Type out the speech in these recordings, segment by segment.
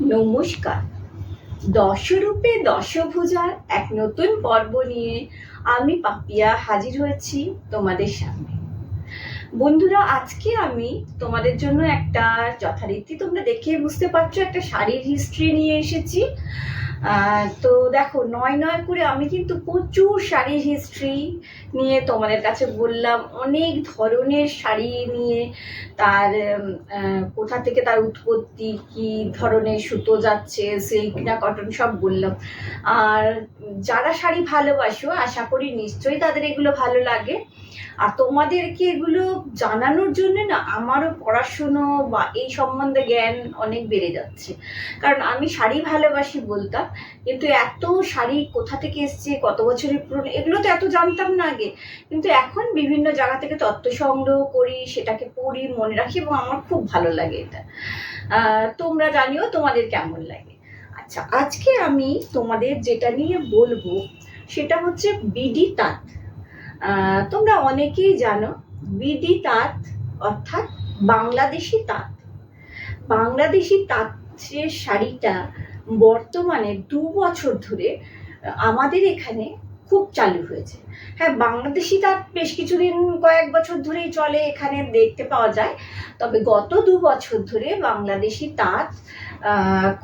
নমস্কার। দশরূপে দশভুজার এক নতুন পর্ব নিয়ে আমি পাপিয়া হাজির হয়েছি তোমাদের সামনে। বন্ধুরা, আজকে আমি তোমাদের জন্য একটা, যথারীতি তোমরা দেখে বুঝতে পারছো, একটা শাড়ির হিস্ট্রি নিয়ে এসেছি। তো দেখো, নয় নয় করে আমি কিন্তু প্রচুর শাড়ির হিস্ট্রি নিয়ে তোমাদের কাছে বললাম, অনেক ধরনের শাড়ি নিয়ে, তার কোথা থেকে তার উৎপত্তি, কি ধরনের সুতো যাচ্ছে, সিল্ক না কটন, সব বললাম। আর যারা শাড়ি ভালোবাসো, আশা করি নিশ্চয়ই তাদের এগুলো ভালো লাগে। আর তোমাদেরকে এগুলো জানানোর জন্য না, আমারও পড়াশুনো বা এই সম্বন্ধে জ্ঞান অনেক বেড়ে যাচ্ছে। কারণ আমি শাড়ি ভালোবাসি বলতাম, কিন্তু এত শাড়ি কোথা থেকে এসছে, কত বছরের পুরনো, এগুলো তো এত জানতাম না আগে। কিন্তু এখন বিভিন্ন জায়গা থেকে তথ্য সংগ্রহ করি, সেটাকে পড়ি, মনে রাখি, এবং আমার খুব ভালো লাগে এটা। তোমরা জানিও তোমাদের কেমন লাগে। আচ্ছা, আজকে আমি তোমাদের যেটা নিয়ে বলবো সেটা হচ্ছে বিডি তাঁত। তোমরা অনেকেই জানো, বিডি তাঁত অর্থাৎ বাংলাদেশি তাঁত। বাংলাদেশি তাঁতের শাড়িটা বর্তমানে 2 বছর ধরে আমাদের এখানে খুব চালু হয়েছে। হ্যাঁ, বাংলাদেশি তাঁত বেশ কিছুদিন, কয়েক বছর ধরেই চলে, এখানে দেখতে পাওয়া যায়। তবে গত 2 বছর ধরে বাংলাদেশি তাঁত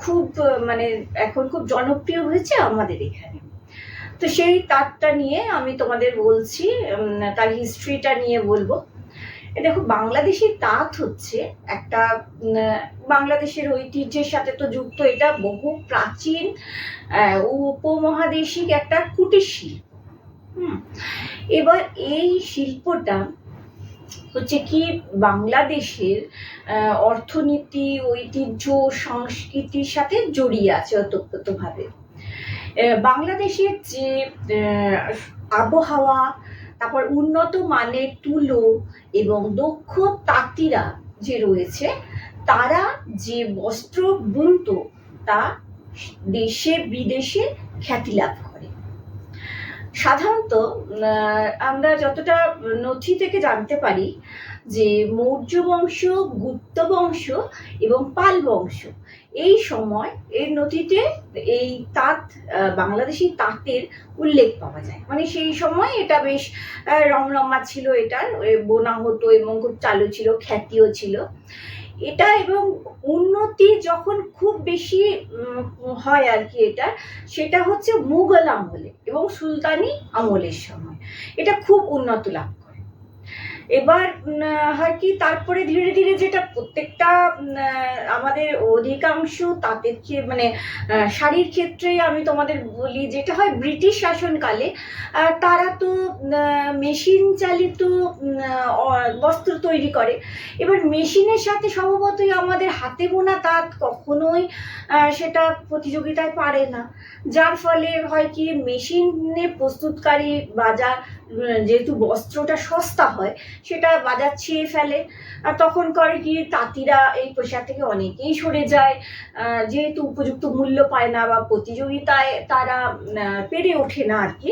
খুব মানে এখন খুব জনপ্রিয় হয়েছে আমাদের এখানে। তো সেই তাঁতটা নিয়ে আমি তোমাদের বলছি, তার হিস্ট্রিটা নিয়ে বলবো। দেখো, বাংলাদেশি তাঁত হচ্ছে একটা বাংলাদেশের ঐতিহ্যের সাথে তো যুক্ত। এটা বহু প্রাচীন উপমহাদেশিক একটা কুটির শিল্প। এবার এই শিল্পটা হচ্ছে কি, বাংলাদেশের অর্থনীতি, ঐতিহ্য, সংস্কৃতির সাথে জড়িয়ে আছে ওতপ্রোতভাবে। বাংলাদেশের যে আবহাওয়া, তারপর উন্নত মানের তুলো এবং দক্ষ তাঁতিরা যে রয়েছে, তারা যে বস্ত্র বুনত তা দেশে বিদেশে খ্যাতি লাভ করে। সাধারণত আমরা যতটা নথি থেকে জানতে পারি যে মৌর্য বংশ, গুপ্ত বংশ এবং পাল বংশ, এই সময় এর নথিতে এই তাঁত, বাংলাদেশি তাঁতের উল্লেখ পাওয়া যায়। মানে সেই সময় এটা বেশ রমরমা ছিল, এটার বোনা হতো এবং খুব চালু ছিল, খ্যাতিও ছিল এটা। এবং উন্নতি যখন খুব বেশি হয় আর কি, এটা সেটা হচ্ছে মুঘল আমলে এবং সুলতানি আমলের সময় এটা খুব উন্নত লাভ করে। এবার হয় কি, তারপরে ধীরে ধীরে যেটা প্রত্যেকটা আমাদের অধিকাংশ তাঁতের মানে শাড়ির ক্ষেত্রে আমি তোমাদের বলি, যেটা হয় ব্রিটিশ শাসনকালে তারা তো মেশিন চালিত বস্ত্র তৈরি করে। এবার মেশিনের সাথে স্বভাবতই আমাদের হাতে বোনা তাঁত কখনোই সেটা প্রতিযোগিতায় পারে না। যার ফলে হয় কি, মেশিনে প্রস্তুতকারী বাজার, যেহেতু বস্ত্রটা সস্তা হয়, সেটা বাজার ছেয়ে ফেলে। আর তখন করে কি, তাঁতিরা এই পেশা থেকে অনেকেই সরে যায়, যেহেতু উপযুক্ত মূল্য পায় না বা প্রতিযোগিতায় তারা পেরে ওঠে না আর কি।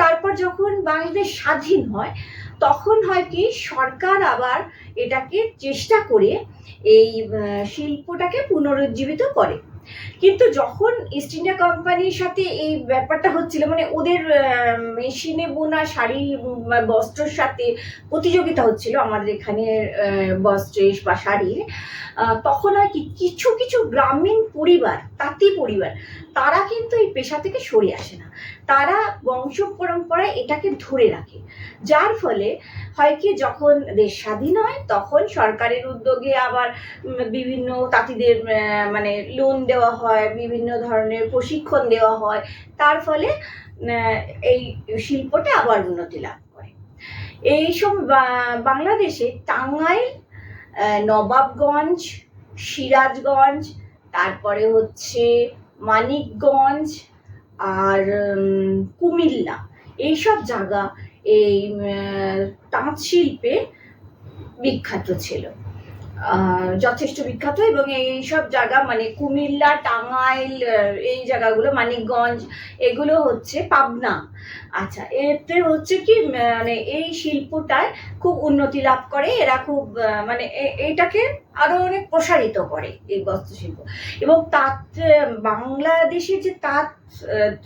তারপর যখন বাংলাদেশ স্বাধীন হয়, তখন হয় কি, সরকার আবার এটাকে চেষ্টা করে এই শিল্পটাকে পুনরুজ্জীবিত করে। কিন্তু যখন ইস্ট ইন্ডিয়া কোম্পানির সাথে এই ব্যাপারটা হচ্ছিল, মানে ওদের মেশিনে বোনা শাড়ি বস্ত্রের সাথে প্রতিযোগিতা হচ্ছিল আমাদের এখানে বস্ত্রের বা শাড়ির, তখন আর কি কিছু কিছু গ্রামীণ পরিবার, তাঁতি পরিবার, তারা কিন্তু এই পেশা থেকে সরে আসে না, তারা বংশ পরম্পরায় এটাকে ধরে রাখে। যার ফলে হয় কি, যখন দেশ স্বাধীন হয়, তখন সরকারের উদ্যোগে আবার বিভিন্ন তাঁতিদের মানে লোন দেওয়া হয়, বিভিন্ন ধরনের প্রশিক্ষণ দেওয়া হয়। তার ফলে এই শিল্পটা আবার উন্নতি লাভ করে। এইসব বাংলাদেশে টাঙ্গাইল, নবাবগঞ্জ, সিরাজগঞ্জ, তারপরে হচ্ছে মানিকগঞ্জ আর কুমিল্লা, এইসব জায়গা এই তাঁত শিল্পে বিখ্যাত ছিল। যথেষ্ট বিখ্যাত, এবং এইসব জায়গা মানে কুমিল্লা, টাঙ্গাইল, এই জায়গাগুলো, মানিকগঞ্জ, এগুলো হচ্ছে পাবনা। আচ্ছা, এতে হচ্ছে কি মানে এই শিল্পটায় খুব উন্নতি লাভ করে, এরা খুব মানে এইটাকে আরো অনেক প্রসারিত করে এই বস্ত্রশিল্প। এবং তাঁত, বাংলাদেশে যে তাঁত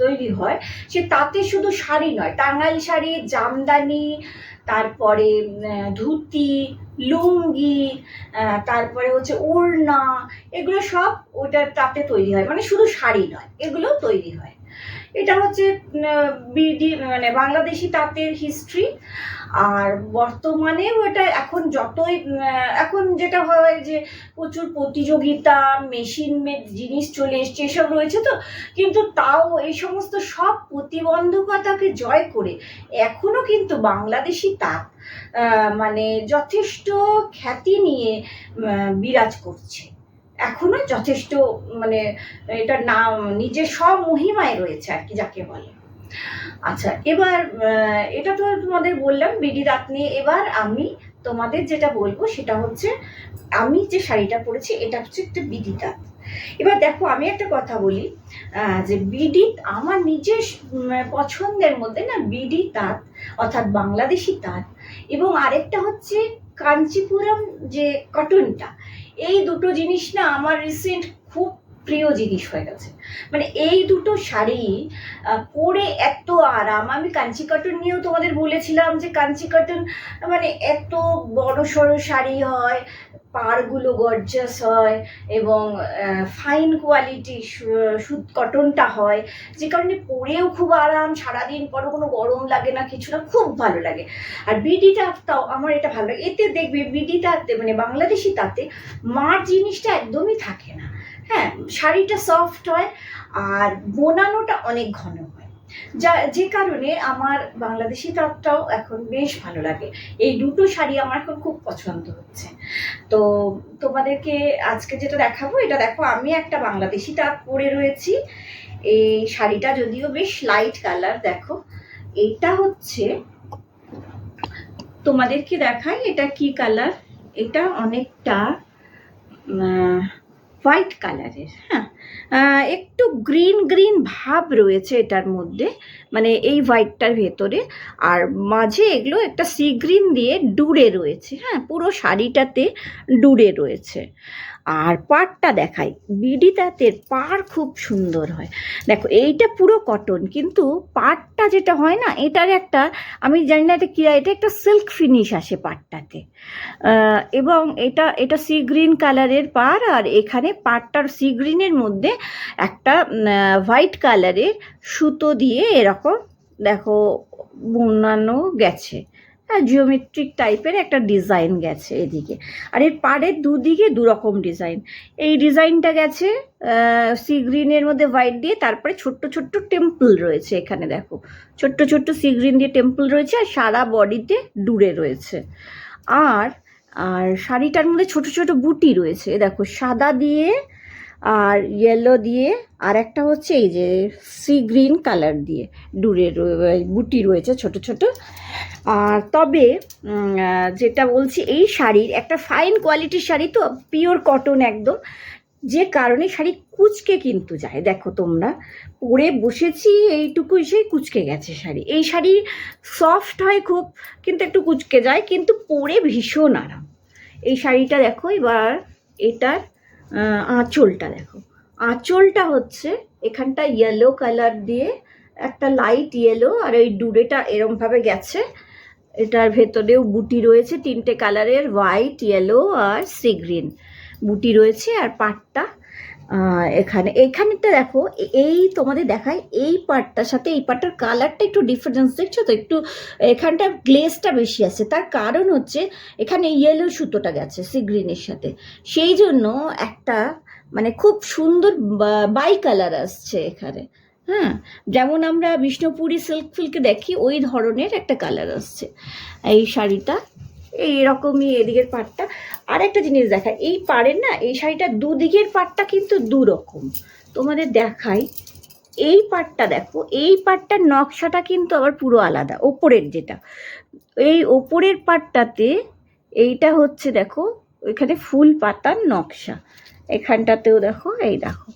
তৈরি হয়, সে তাঁতে শুধু শাড়ি নয়, টাঙ্গাইল শাড়ি, জামদানি, তারপরে ধুতি, লুঙ্গি, তারপরে হচ্ছে ওড়না, এগুলো সব ওইটা তাঁতে তৈরি হয়, মানে শুধু শাড়ি নয়, এগুলো তৈরি হয়। এটা হচ্ছে বিডি মানে বাংলাদেশি তাঁতের হিস্ট্রি। আর বর্তমানে ওটা এখন যতই এখন যেটা হয় যে প্রচুর প্রতিযোগিতা, মেশিন মেড জিনিস চলে এসছে, এসব রয়েছে তো, কিন্তু তাও এই সমস্ত সব প্রতিবন্ধকতাকে জয় করে এখনো কিন্তু বাংলাদেশি তাঁত মানে যথেষ্ট খ্যাতি নিয়ে বিরাজ করছে, এখনো যথেষ্ট মানে এটার নাম নিজের স্বমহিমায় রয়েছে আর কি, যাকে বলে। আচ্ছা, এবার এটা তো তোমাদের বললাম বিডি তাঁত নিয়ে। এবার আমি তোমাদের যেটা বলবো সেটা হচ্ছে, আমি যে শাড়িটা পরেছি এটা হচ্ছে একটা বিডি তাঁত। এবার দেখো, আমি একটা কথা বলি যে বিডি আমার নিজের পছন্দের মধ্যে না বিডি তাঁত অর্থাৎ বাংলাদেশি তাঁত, এবং আরেকটা হচ্ছে কাঞ্চিপুরম যে কটনটা, এই দুটো জিনিস না আমার রিসেন্ট খুব প্রিয় জিনিস হয়ে গেছে। মানে এই দুটো শাড়ি পরে এত আরাম। আমি কাঞ্চি কটন নিয়েও তোমাদের বলেছিলাম যে কাঞ্চি কটন মানে এত বড় সড়ো শাড়ি হয়, পাড়গুলো গর্জাস হয়, এবং ফাইন কোয়ালিটি সুত কটনটা হয়, যে কারণে পরেও খুব আরাম, সারাদিন পরও কোনো গরম লাগে না, কিছু না, খুব ভালো লাগে। আর বিডি তাঁতটাও আমার এটা ভালো লাগে। এতে দেখবে বিডি তাঁতে মানে বাংলাদেশি তাঁতে মার জিনিসটা একদমই থাকে না। হ্যাঁ, শাড়িটা সফট হয় আর বোনানোটা অনেক ঘন হয়, যে কারণে আমার বাংলাদেশি তাঁতটাও এখন বেশ ভালো লাগে। এই দুটো শাড়ি আমার এখন খুব পছন্দ হচ্ছে। তো তোমাদেরকে আজকে যেটা দেখাবো, এটা দেখো, আমি একটা বাংলাদেশি তাঁত পরে রয়েছি। এই শাড়িটা যদিও বেশ লাইট কালার, দেখো এটা হচ্ছে, তোমাদেরকে দেখাই এটা কি কালার। এটা অনেকটা হোয়াইট কালারের, হ্যাঁ, একটু গ্রিন গ্রিন ভাব রয়েছে এটার মধ্যে, মানে এই হোয়াইটটার ভেতরে, আর মাঝে এগুলো একটা সি গ্রিন দিয়ে ডুরে রয়েছে। হ্যাঁ, পুরো শাড়িটাতে ডুরে রয়েছে। আর পাড়টা দেখাই, বিডি তাঁতের পাড় খুব সুন্দর হয়। দেখো এইটা পুরো কটন, কিন্তু পাড়টা যেটা হয় না, এটার একটা, আমি জানি না এটা কী, এটা একটা সিল্ক ফিনিশ আসে পাড়টাতে। এবং এটা সি গ্রিন কালারের পাড়, আর এখানে পাড়টার সি গ্রিনের মধ্যে একটা হোয়াইট কালারের সুতো দিয়ে এরকম দেখো বোনানো গেছে, হ্যাঁ, জিওমেট্রিক টাইপের একটা ডিজাইন গেছে এদিকে। আর এর পাড়ের দুদিকে দুরকম ডিজাইন, এই ডিজাইনটা গেছে সি গ্রিনের মধ্যে হোয়াইট দিয়ে, তারপরে ছোট্ট ছোট্ট টেম্পল রয়েছে এখানে, দেখো ছোট্ট ছোট্ট সি গ্রিন দিয়ে টেম্পল রয়েছে, আর সারা বডিতে ডুরে রয়েছে। আর আর শাড়িটার মধ্যে ছোট ছোট বুটি রয়েছে, দেখো সাদা দিয়ে আর ইয়েলো দিয়ে, আর একটা হচ্ছে এই যে সি গ্রিন কালার দিয়ে ডুরে বুটি রয়েছে ছোট ছোট। আর তবে যেটা বলছি, এই শাড়ির একটা ফাইন কোয়ালিটির শাড়ি তো, পিওর কটন একদম, যে কারণে শাড়ি কুচকে কিন্তু যায়। দেখো তোমরা, পরে বসেছি এইটুকু সেই কুচকে গেছে শাড়ি। এই শাড়ি সফট হয় খুব, কিন্তু একটু কুচকে যায়, কিন্তু পরে ভীষণ আরাম। এই শাড়িটা দেখো, এবার এটার আঁচলটা দেখো, আঁচলটা হচ্ছে এখানটা ইয়েলো কালার দিয়ে একটা লাইট ইয়েলো, আর ওই ডুরেটা এরমভাবে গেছে, এটার ভেতরেও বুটি রয়েছে তিনটে কালারের, হোয়াইট, ইয়েলো আর সি গ্রিন বুটি রয়েছে। আর পাটটা এখানেটা দেখো, এই তোমাদের দেখাই, এই পাটটার সাথে এই পাটটার কালারটা একটু ডিফারেন্স দেখছো তো, একটু এখানটা গ্লেজটা বেশি আছে, তার কারণ হচ্ছে এখানে ইয়েলো সুতোটা গেছে সি গ্রিনের সাথে, সেই জন্য একটা মানে খুব সুন্দর বাই কালার আসছে এখানে। হ্যাঁ, যেমন আমরা বিষ্ণুপুরি সিল্কে দেখি ওই ধরনের একটা কালার আসছে এই শাড়িটা, এইরকমই এদিকের পাড়টা। আর একটা জিনিস দেখায়, এই পাড়ের না, এই শাড়িটার দুদিকের পাড়টা কিন্তু দুরকম, তোমাদের দেখাই। এই পাড়টা দেখো, এই পাড়টার নকশাটা কিন্তু আবার পুরো আলাদা, ওপরের যেটা, এই ওপরের পাড়টাতে এইটা হচ্ছে দেখো ওইখানে ফুল পাতার নকশা, এখানটাতেও দেখো, এই দেখো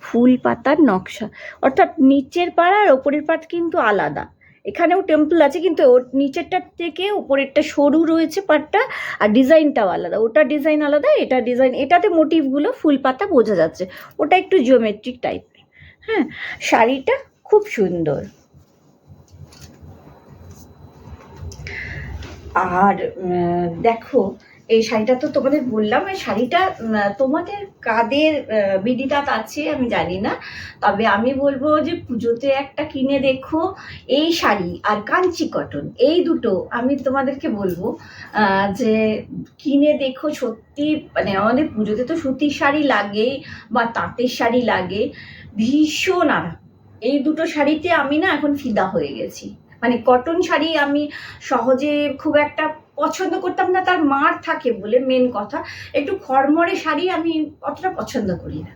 ফুল পাতার নকশা, অর্থাৎ নিচের পাড় আর ওপরের পাড় কিন্তু আলাদা। এখানেও টেম্পল আছে কিন্তু ওর নিচেরটার থেকে উপরেরটা সরু রয়েছে পাড়টা, আর ডিজাইনটাও আলাদা, ওটা ডিজাইন আলাদা, এটা ডিজাইন, এটাতে মোটিভগুলো ফুল পাতা বোঝা যাচ্ছে, ওটা একটু জিওমেট্রিক টাইপের। হ্যাঁ, শাড়িটা খুব সুন্দর। আর দেখো এই শাড়িটা তো তোমাদের বললাম, এই শাড়িটা তোমাদের কাদের বিদিতাত আছে আমি জানি না, তবে আমি বলবো যে পুজোতে একটা কিনে দেখো এই শাড়ি আর কাঞ্চি কটন, এই দুটো আমি তোমাদেরকে বলবো যে কিনে দেখো। সত্যি মানে আমাদের পুজোতে তো সুতির শাড়ি লাগে বা তাঁতের শাড়ি লাগে, ভীষণ আরাম। এই দুটো শাড়িতে আমি না এখন ফিদা হয়ে গেছি। মানে কটন শাড়ি আমি সহজে খুব একটা পছন্দ করতাম না, তার মার থাকে বলে, মেন কথা একটু খড়মড়ে শাড়ি আমি অতটা পছন্দ করি না,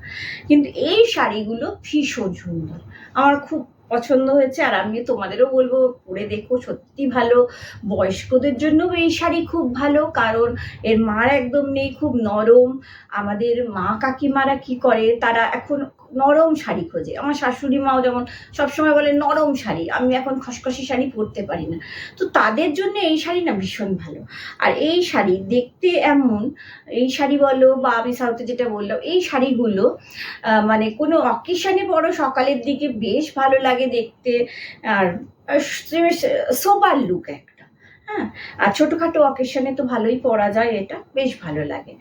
কিন্তু এই শাড়িগুলো ভীষণ সুন্দর, আমার খুব পছন্দ হয়েছে। আর আমি তোমাদেরও বলবো পরে দেখো, সত্যি ভালো। বয়স্কদের জন্যও এই শাড়ি খুব ভালো, কারণ এর মার একদম নেই, খুব নরম। আমাদের মা কাকিমারা কি করে, তারা এখন নরম শাড়ি খোঁজে। আমার শাশুড়ি মাও যেমন সবসময় বলে নরম শাড়ি, আমি এখন খসখসি শাড়ি পরতে পারি না, তো তাদের জন্য এই শাড়ি না ভীষণ ভালো। আর এই শাড়ি দেখতে এমন, এই শাড়ি বলো বা আমি সাউথে যেটা বললাম, এই শাড়িগুলো মানে কোনো অকেশনে পরো, সকালের দিকে বেশ ভালো লাগে দেখতে, আর সোবার লুক একটা। হ্যাঁ, আর ছোটোখাটো অকেশনে তো ভালোই পরা যায়, এটা বেশ ভালো লাগে।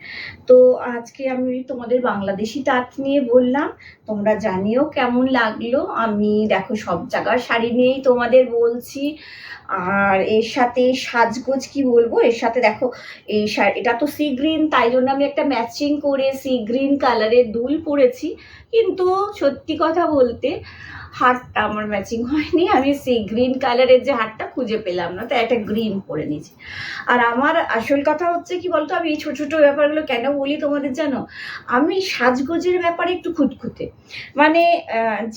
তো আজকে আমি তোমাদের বাংলাদেশি তাঁত নিয়ে বললাম, তোমরা জানিও কেমন লাগলো। আমি দেখো সব জায়গার শাড়ি নিয়েই তোমাদের বলছি, আর এর সাথে সাজগোজ কি বলবো, এর সাথে দেখো এই শাড়ি, এটা তো সি গ্রিন, তাই জন্য আমি একটা ম্যাচিং করে সি গ্রিন কালারের দুল পরেছি, কিন্তু সত্যি কথা বলতে হারটা আমার ম্যাচিং হয়নি, আমি সেই গ্রিন কালারের যে হারটা খুঁজে পেলাম না, তাই একটা গ্রিন পরে নিয়েছি। আর আমার আসল কথা হচ্ছে কি বলতো, আমি এই ছোটো ছোটো ব্যাপারগুলো কেন বলি তোমাদের জানো, আমি সাজগোজের ব্যাপারে একটু খুঁতখুঁতে, মানে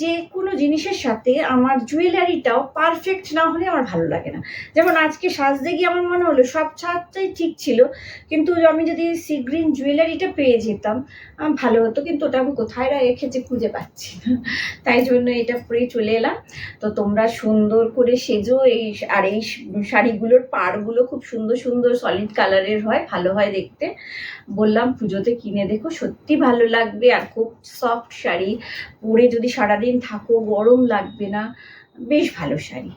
যে কোনো জিনিসের সাথে আমার জুয়েলারিটাও পারফেক্ট না হলে আমার ভালো লাগে না। যেমন আজকে সাজতে গিয়ে আমার মনে হলো সব সাজটাই ঠিক ছিল, কিন্তু আমি যদি সি গ্রিন জুয়েলারিটা পেয়ে যেতাম ভালো হতো, কিন্তু ওটা আমি কোথায় রেখেছি খুঁজে পাচ্ছি না, তাই জন্য এটা পরে চলে এলাম। তো তোমরা সুন্দর করে সেজো। আর এই শাড়িগুলোর পাড়গুলো খুব সুন্দর সুন্দর সলিড কালারের হয়, ভালো হয় দেখতে। বললাম পুজোতে কিনে দেখো, সত্যি ভালো লাগবে। আর খুব সফট শাড়ি, পরে যদি সারাদিন থাকো গরম লাগবে না, বেশ ভালো শাড়ি।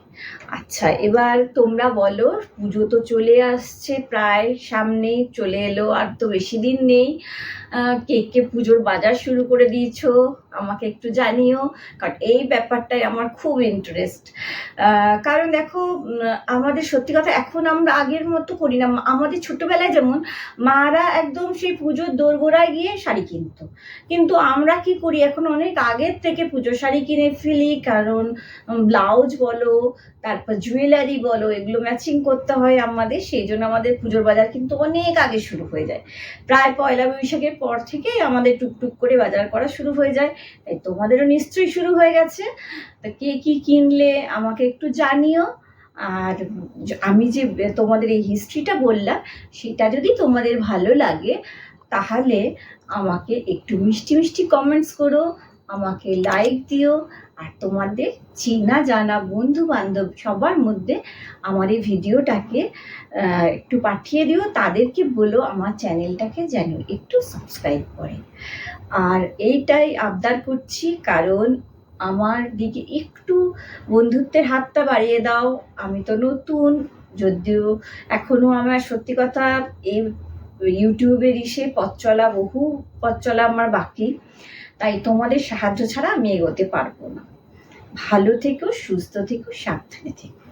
আচ্ছা, এবার তোমরা বলো, পুজো তো চলে আসছে, প্রায় সামনেই চলে এলো, আর তো বেশি দিন নেই। কে কে পুজোর বাজার শুরু করে দিয়েছো আমাকে একটু জানিও, কারণ এই ব্যাপারটাই আমার খুব ইন্টারেস্ট। কারণ দেখো আমাদের সত্যি কথা এখন আমরা আগের মতো করি না। আমাদের ছোটবেলায় যেমন মারা একদম সেই পুজোর দোরগোড়ায় গিয়ে শাড়ি কিনতো, কিন্তু আমরা কি করি এখন অনেক আগের থেকে পুজোর শাড়ি কিনে ফেলি, কারণ ব্লাউজ বলো, তারপর জুয়েলারি বলো, এগুলো ম্যাচিং করতে হয় আমাদের, সেই জন্য আমাদের পুজোর বাজার কিন্তু অনেক আগে শুরু হয়ে যায়। প্রায় পয়লা বৈশাখের পর থেকেই আমাদের টুকটুক করে বাজার করা শুরু হয়ে যায়, তাই তোমাদেরও নিশ্চয়ই শুরু হয়ে গেছে। তা কে কি কিনলে আমাকে একটু জানিও। আর আমি যে তোমাদের এই হিস্ট্রিটা বললাম, সেটা যদি তোমাদের ভালো লাগে তাহলে আমাকে একটু মিষ্টি মিষ্টি কমেন্টস করো, আমাকে লাইক দিও, আর তোমাদের চেনা জানা বন্ধু বান্ধব সবার মধ্যে আমার এই ভিডিওটাকে একটু পাঠিয়ে দিও, তাদেরকে বলো আমার চ্যানেলটাকে যেন একটু সাবস্ক্রাইব করে। আর এইটাই আবদার করছি, কারণ আমার দিকে একটু বন্ধুত্বের হাতটা বাড়িয়ে দাও। আমি তো নতুন, যদিও এখনও আমার সত্যি কথা এই ইউটিউবের বহু পথ চলা আমার বাকি, তাই তোমাদের সাহায্য ছাড়া আমি এগোতে পারবো না। ভালো থেকো, সুস্থ থেকো, সাবধানে থেকো।